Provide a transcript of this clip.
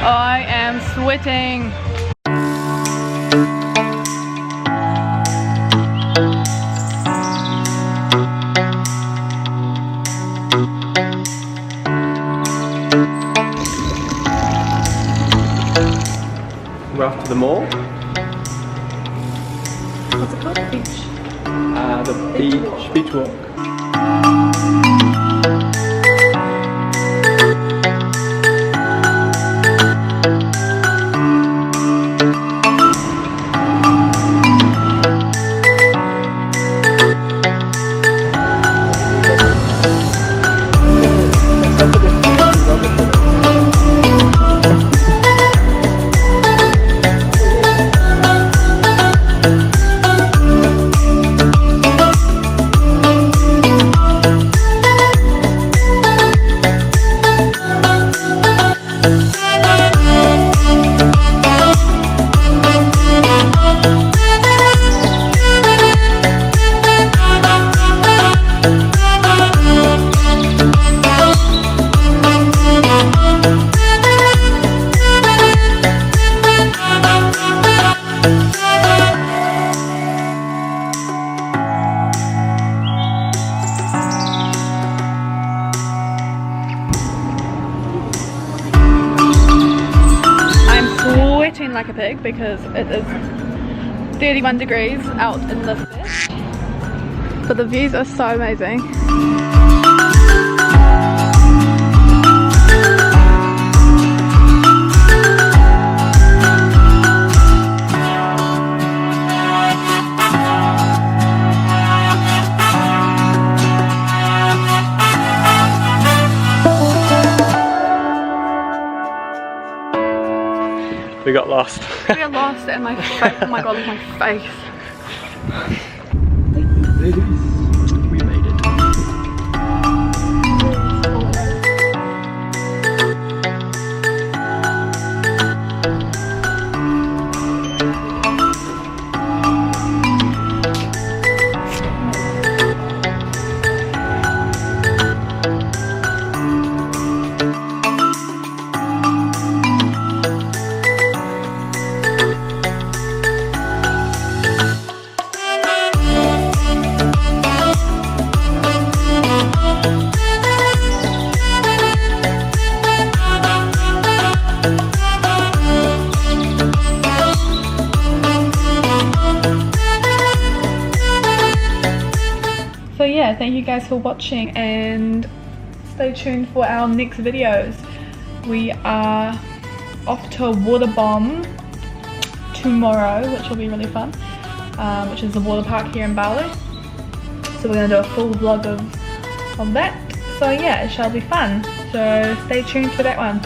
I am sweating. We're off to the mall. What's it called? Beach walk. Like a pig because it is 31 degrees out in the fish, but the views are so amazing. We got lost. We got lost and my face, oh my god, my face. We made it. So yeah, thank you guys for watching and stay tuned for our next videos. We are off to a water bomb tomorrow, which will be really fun, which is the water park here in Bali. So we're going to do a full vlog of that. So yeah, it shall be fun. So stay tuned for that one.